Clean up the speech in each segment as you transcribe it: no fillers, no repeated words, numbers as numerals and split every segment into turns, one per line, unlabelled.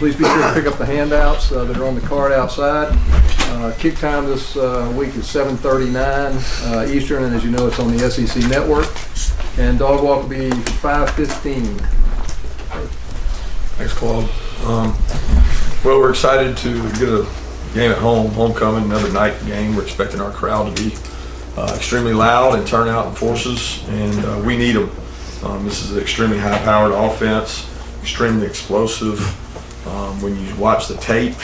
Please be sure to pick up the handouts that are on the card outside. Kick time this week is 7:39 Eastern, and as you know, it's on the SEC Network. And dog walk will be 5:15.
Thanks, Claude. Well, we're excited to get a game at home, homecoming, another night game. We're expecting our crowd to be extremely loud and turn out in forces, and we need them. This is an extremely high-powered offense, extremely explosive. When you watch the tape,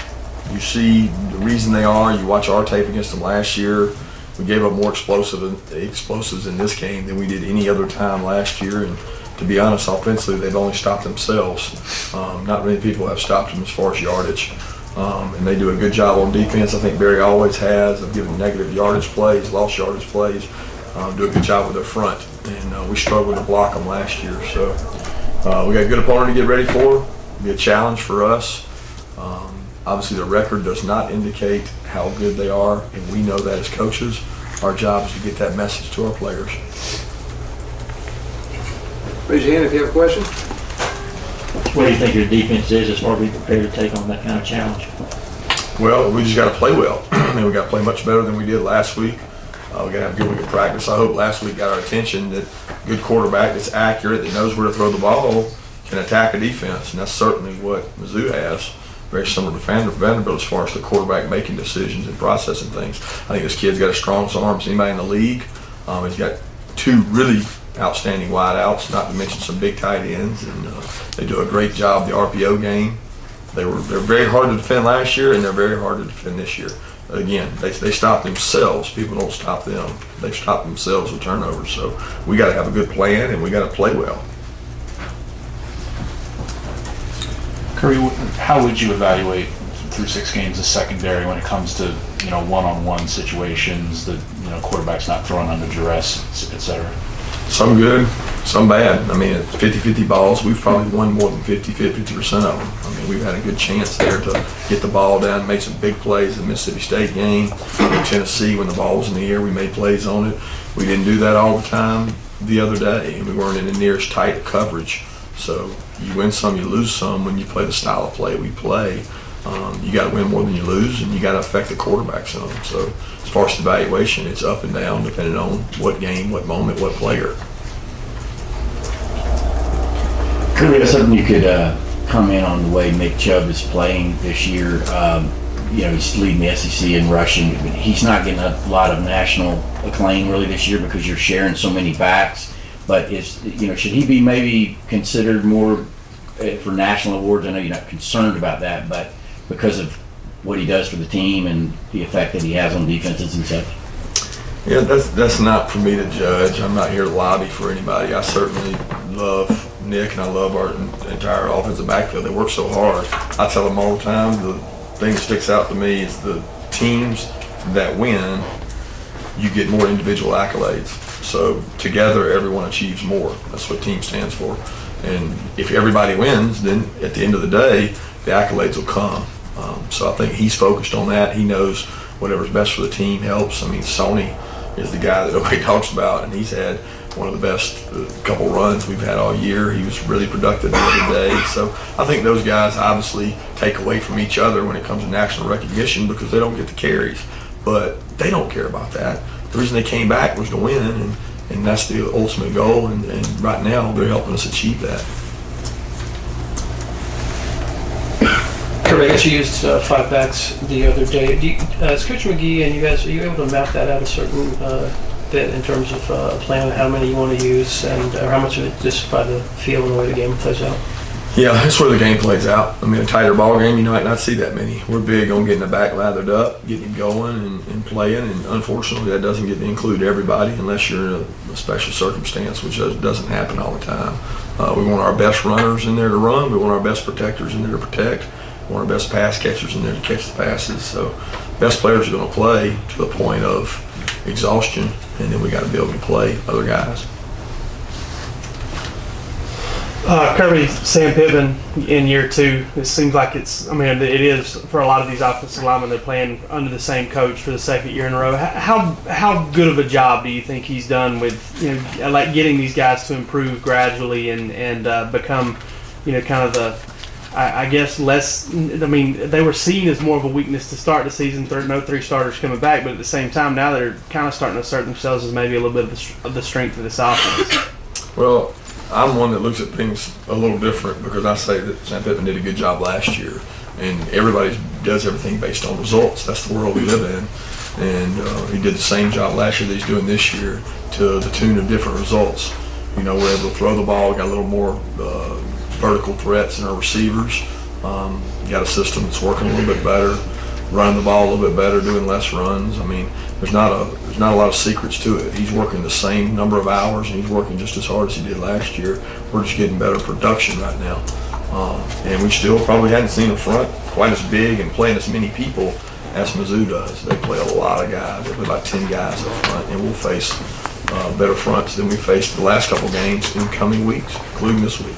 you see the reason they are. You watch our tape against them last year. We gave up more explosives in this game than we did any other time last year. And to be honest, offensively, they've only stopped themselves. Not many people have stopped them as far as yardage. And they do a good job on defense. I think Barry always has of giving negative yardage plays, lost yardage plays. Do a good job with their front. And we struggled to block them last year. So we got a good opponent to get ready for. It'll be a challenge for us. Obviously, the record does not indicate how good they are, and we know that as coaches. Our job is to get that message to our players.
Raise your hand if you have a question.
What do you think your defense is as far as being prepared to take on that kind of challenge?
Well, we just got to play well. I mean, we got to play much better than we did last week. We got to have a good week of practice. I hope last week got our attention that a good quarterback that's accurate, that knows where to throw the ball, can attack a defense, and that's certainly what Mizzou has. Very similar to Vanderbilt as far as the quarterback making decisions and processing things. I think this kid's got as strong arms as anybody in the league. He's got two really outstanding wideouts, not to mention some big tight ends, and they do a great job the RPO game. They're very hard to defend last year, and they're very hard to defend this year. Again, they stop themselves. People don't stop them. They stop themselves with turnovers. So we got to have a good plan, and we got to play well.
Kirby, how would you evaluate through 6 games the secondary when it comes to one-on-one situations, the quarterback's not throwing under duress, et cetera?
Some good, some bad. I mean, 50-50 balls. We've probably won more than 50% of them. I mean, we've had a good chance there to get the ball down, make some big plays in the Mississippi State game. In Tennessee, when the ball was in the air, we made plays on it. We didn't do that all the time the other day, and we weren't in the nearest tight coverage. So you win some, you lose some when you play the style of play we play. You got to win more than you lose, and you got to affect the quarterback some. So as far as the evaluation, it's up and down depending on what game, what moment, what player.
Kirby, that's something you could comment on the way Nick Chubb is playing this year. He's leading the SEC in rushing. He's not getting a lot of national acclaim really this year because you're sharing so many backs. But should he be maybe considered more for national awards? I know you're not concerned about that, but because of what he does for the team and the effect that he has on defenses and such.
Yeah, that's not for me to judge. I'm not here to lobby for anybody. I certainly love Nick and I love our entire offensive backfield. They work so hard. I tell them all the time, the thing that sticks out to me is the teams that win, you get more individual accolades. So together, everyone achieves more. That's what team stands for. And if everybody wins, then at the end of the day, the accolades will come. So I think he's focused on that. He knows whatever's best for the team helps. I mean, Sony is the guy that nobody talks about, and he's had one of the best couple runs we've had all year. He was really productive the other day. So I think those guys obviously take away from each other when it comes to national recognition because they don't get the carries. But they don't care about that. The reason they came back was to win, and that's the ultimate goal, and right now they're helping us achieve that.
Kirby, I guess you used 5 backs the other day. As Coach McGee and you guys, are you able to map that out a certain bit in terms of a plan on how many you want to use and how much of it just by the feel and the way the game plays out?
Yeah, that's where the game plays out. I mean, a tighter ball game, you might not see that many. We're big on getting the back lathered up, getting him going and playing, and unfortunately that doesn't get to include everybody unless you're in a special circumstance, which doesn't happen all the time. We want our best runners in there to run. We want our best protectors in there to protect. We want our best pass catchers in there to catch the passes. So best players are going to play to the point of exhaustion, and then we got to be able to play other guys.
Kirby, Sam Pittman in year 2, it seems like it is for a lot of these offensive linemen. They're playing under the same coach for the 2nd year in a row. How good of a job do you think he's done with like getting these guys to improve gradually and become kind of the I guess less. I mean, they were seen as more of a weakness to start the season. No three starters coming back, but at the same time, now they're kind of starting to assert themselves as maybe a little bit of the strength of this offense.
Well, I'm one that looks at things a little different because I say that Sam Pittman did a good job last year, and everybody does everything based on results. That's the world we live in, and he did the same job last year that he's doing this year to the tune of different results. You know, we're able to throw the ball, got a little more vertical threats in our receivers. Got a system that's working a little bit better, running the ball a little bit better, doing less runs. I mean, there's not a lot of secrets to it. He's working the same number of hours, and he's working just as hard as he did last year. We're just getting better production right now, and we still probably hadn't seen a front quite as big and playing as many people as Mizzou does. They play a lot of guys. They play about 10 guys up front, and we'll face better fronts than we faced the last couple games in coming weeks, including this week.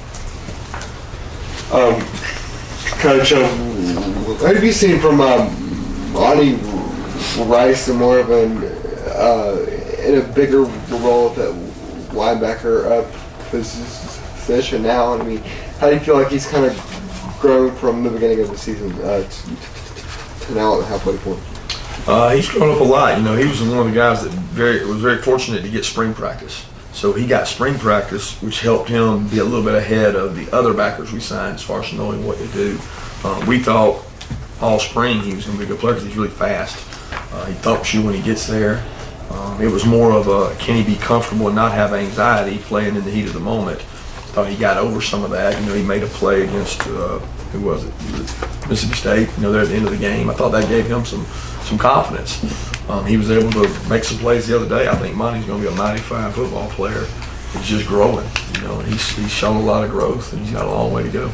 Coach, what have you seen from Lonnie Rice and more of an in a bigger role at that linebacker position now? I mean, how do you feel like he's kind of grown from the beginning of the season to now at the halfway point?
He's grown up a lot. You know, he was one of the guys that was very fortunate to get spring practice. So he got spring practice, which helped him be a little bit ahead of the other backers we signed as far as knowing what to do. We thought all spring he was going to be a good player because he's really fast. He thumps you when he gets there. It was more of a can he be comfortable and not have anxiety playing in the heat of the moment. Thought he got over some of that. You know, he made a play against who was it? Mississippi State. You know, there at the end of the game. I thought that gave him some confidence. He was able to make some plays the other day. I think Monty's going to be a mighty fine football player. He's just growing. You know, he's shown a lot of growth, and he's got a long way to go.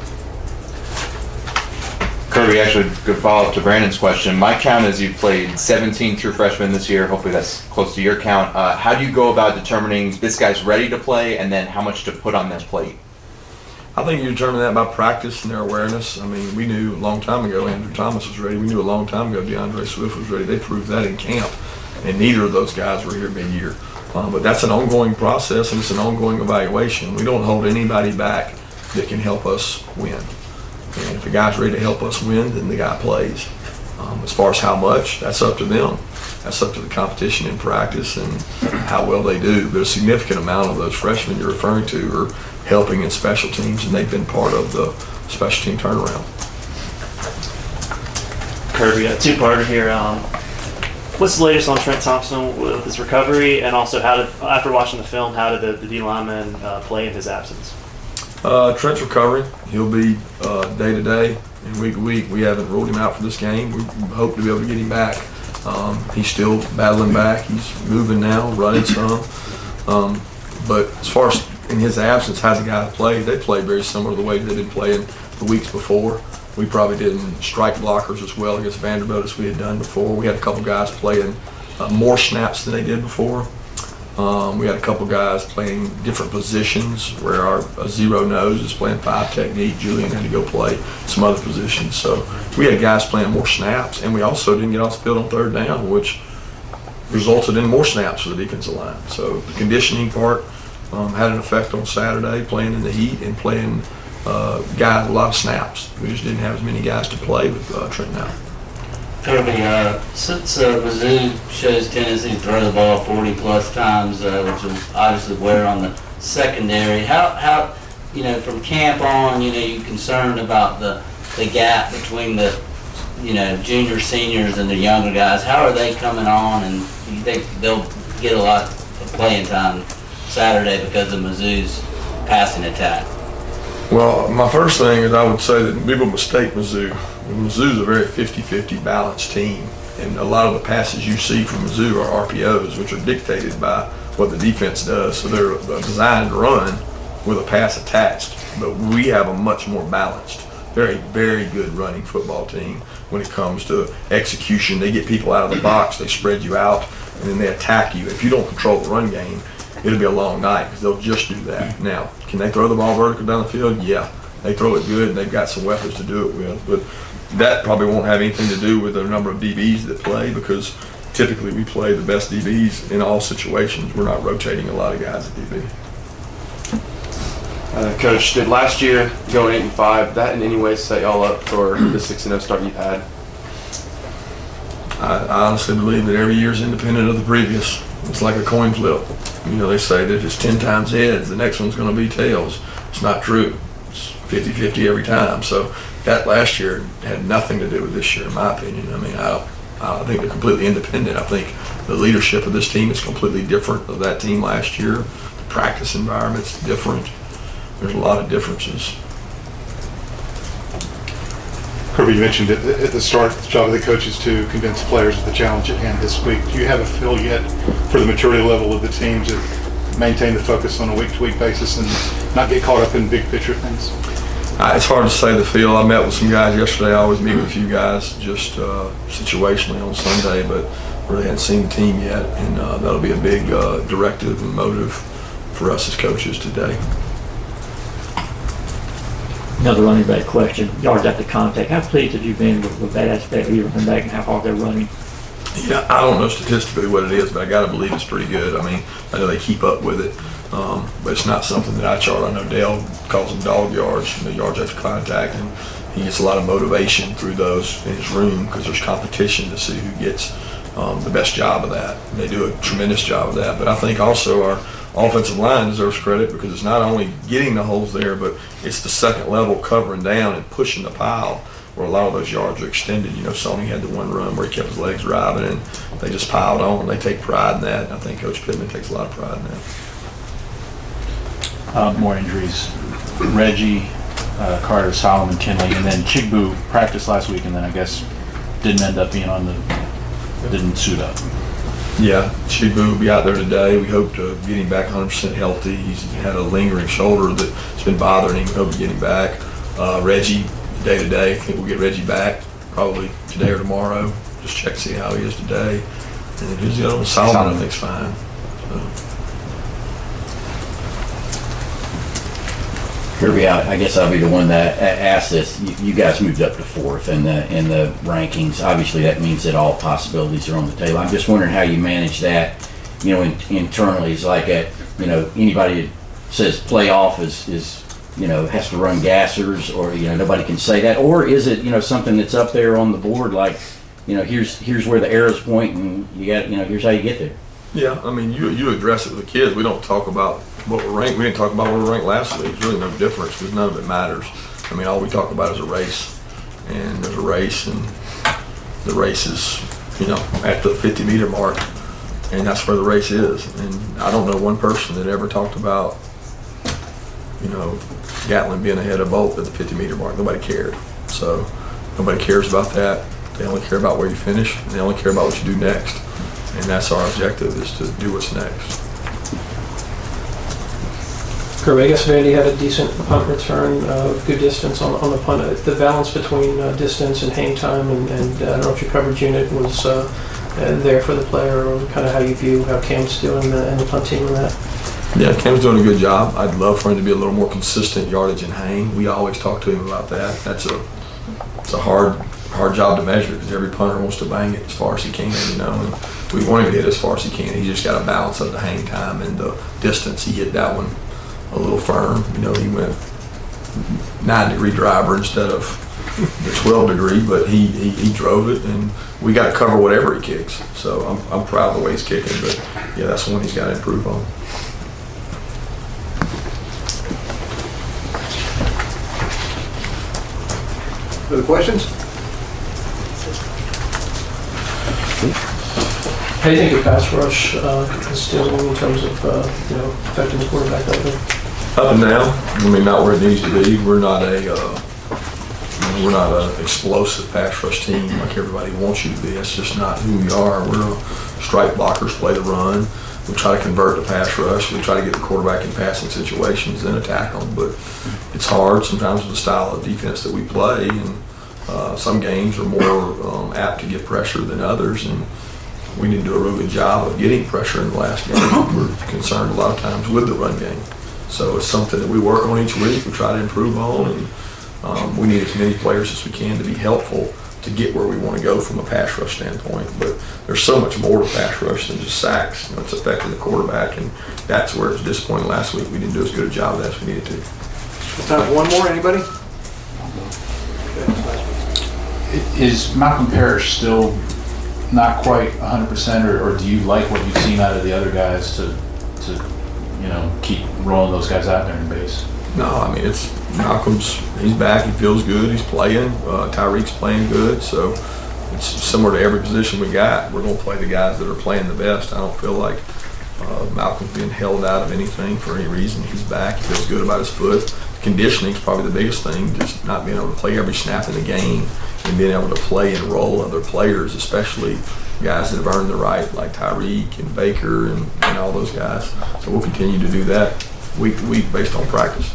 Kirby, actually, good follow-up to Brandon's question. My count is you've played 17 true freshmen this year. Hopefully that's close to your count. How do you go about determining this guy's ready to play and then how much to put on this plate?
I think you determine that by practice and their awareness. I mean, we knew a long time ago Andrew Thomas was ready. We knew a long time ago DeAndre Swift was ready. They proved that in camp, and neither of those guys were here mid-year. But that's an ongoing process, and it's an ongoing evaluation. We don't hold anybody back that can help us win. And if a guy's ready to help us win, then the guy plays. As far as how much, that's up to them. That's up to the competition in practice and how well they do. But a significant amount of those freshmen you're referring to are helping in special teams, and they've been part of the special team turnaround.
Kirby, a two-parter here. What's the latest on Trent Thompson with his recovery, and also after watching the film, how did the D lineman play in his absence?
Trent's recovering. He'll be day to day and week to week. We haven't ruled him out for this game. We hope to be able to get him back. He's still battling back. He's moving now, running some. But as far as in his absence, how the guys play, they play very similar to the way they've been playing the weeks before. We probably didn't strike blockers as well against Vanderbilt as we had done before. We had a couple guys playing more snaps than they did before. We had a couple guys playing different positions where our zero nose is playing 5 technique. Julian had to go play some other positions. So we had guys playing more snaps, and we also didn't get off the field on third down, which resulted in more snaps for the defensive line. So the conditioning part had an effect on Saturday, playing in the heat and playing guys a lot of snaps. We just didn't have as many guys to play with Trent now.
Kirby, since Mizzou shows tendency to throw the ball 40-plus times, which will obviously wear on the secondary, how from camp on, you concerned about the gap between the, junior, seniors and the younger guys? How are they coming on, and do you think they'll get a lot of playing time Saturday because of Mizzou's passing attack?
Well, my first thing is I would say that people mistake Mizzou. Mizzou's a very 50-50 balanced team, and a lot of the passes you see from Mizzou are RPOs, which are dictated by what the defense does. So they're designed to run with a pass attached, but we have a much more balanced, very, very good running football team when it comes to execution. They get people out of the box, they spread you out, and then they attack you. If you don't control the run game, it'll be a long night because they'll just do that. Now, can they throw the ball vertical down the field? Yeah. They throw it good, and they've got some weapons to do it with. But that probably won't have anything to do with the number of DBs that play, because typically we play the best DBs in all situations. We're not rotating a lot of guys at DB.
Coach, did last year going 8-5 that in any way set y'all up for the 6-0 start you've had?
I honestly believe that every year is independent of the previous. It's like a coin flip. You know, they say that it's 10 times heads, the next one's going to be tails. It's not true. It's 50-50 every time. So that last year had nothing to do with this year, in my opinion. I mean, I think they're completely independent. I think the leadership of this team is completely different of that team last year. The practice environment's different. There's a lot of differences.
Kirby, you mentioned at the start, the job of the coaches to convince players of the challenge at hand this week. Do you have a feel yet for the maturity level of the team to maintain the focus on a week-to-week basis and not get caught up in big picture things?
It's hard to say the feel. I met with some guys yesterday. I always meet with a few guys just situationally on Sunday, but really hadn't seen the team yet, and that'll be a big directive and motive for us as coaches today.
Another running back question, yards after contact. How pleased have you been with that aspect of your running back and how hard they're running?
Yeah, I don't know statistically what it is, but I got to believe it's pretty good. I mean, I know they keep up with it, but it's not something that I chart. I know Dale calls them dog yards, yards after contact, and he gets a lot of motivation through those in his room because there's competition to see who gets the best job of that. And they do a tremendous job of that. But I think also our offensive line deserves credit because it's not only getting the holes there, but it's the second level covering down and pushing the pile where a lot of those yards are extended. You know, Sony had the one run where he kept his legs driving and they just piled on. They take pride in that. I think Coach Pittman takes a lot of pride in that.
More injuries. Reggie, Carter, Solomon, Kinley, and then Chigbu practiced last week and then I guess didn't end up being didn't suit up.
Yeah, Chibu will be out there today. We hope to get him back 100% healthy. He's had a lingering shoulder that's been bothering him. We hope to get him back. Reggie, day to day, I think we'll get Reggie back probably today or tomorrow. Just check to see how he is today. And then who's the other one? Solomon, I think's fine. So.
Kirby, I guess I'll be the one that asks this. You guys moved up to fourth in the rankings. Obviously, that means that all possibilities are on the table. I'm just wondering how you manage that, you know, internally. It's like anybody that says playoff is has to run gassers, or nobody can say that, or is it something that's up there on the board, like here's where the arrows point, and you got here's how you get there.
Yeah, I mean you address it with the kids. We don't talk about what we're ranked. We didn't talk about what we were ranked last week. It's really no difference because none of it matters. I mean, all we talk about is a race, and there's a race, and the race is at the 50-meter mark, and that's where the race is. And I don't know one person that ever talked about Gatlin being ahead of Bolt at the 50-meter mark. Nobody cared. So nobody cares about that. They only care about where you finish, and they only care about what you do next. And that's our objective, is to do what's next.
Kirby, I guess Vandy had a decent punt return, good distance on the punt. The balance between distance and hang time, and I don't know if your coverage unit was there for the player, or kind of how you view how Cam's doing and the punt team on that.
Yeah, Cam's doing a good job. I'd love for him to be a little more consistent yardage and hang. We always talk to him about that. It's a hard job to measure because every punter wants to bang it as far as he can, and we want him to hit as far as he can. He just got to balance of the hang time and the distance. He hit that one a little firm. He went 9-degree driver instead of the 12-degree, but he drove it, and we got to cover whatever he kicks. So I'm proud of the way he's kicking, but yeah, that's one he's got to improve on.
Other questions?
How do you think your pass rush is doing in terms of affecting the quarterback out there?
Up and down. I mean, not where it needs to be. We're not an explosive pass rush team like everybody wants you to be. That's just not who we are. We're strike blockers, play the run. We try to convert the pass rush. We try to get the quarterback in passing situations and attack them. But it's hard sometimes with the style of defense that we play. And some games are more apt to get pressure than others. And we need to do a real good job of getting pressure in the last game. We're concerned a lot of times with the run game. So it's something that we work on each week. We try to improve on. And we need as many players as we can to be helpful to get where we want to go from a pass rush standpoint. But there's so much more to pass rush than just sacks. It's affecting the quarterback, and that's where it's disappointing last week. We didn't do as good a job of that as we needed to.
Time for one more, anybody?
Is Malcolm Parrish still not quite 100%, or do you like what you've seen out of the other guys to keep rolling those guys out there in base?
No, I mean, it's Malcolm's, he's back, he feels good, he's playing, Tyreek's playing good, so it's similar to every position we got. We're going to play the guys that are playing the best. I don't feel like Malcolm's being held out of anything for any reason. He's back, he feels good about his foot. Conditioning is probably the biggest thing, just not being able to play every snap in the game and being able to play and roll other players, especially guys that have earned the right, like Tyreek and Baker and all those guys. So we'll continue to do that week to week based on practice.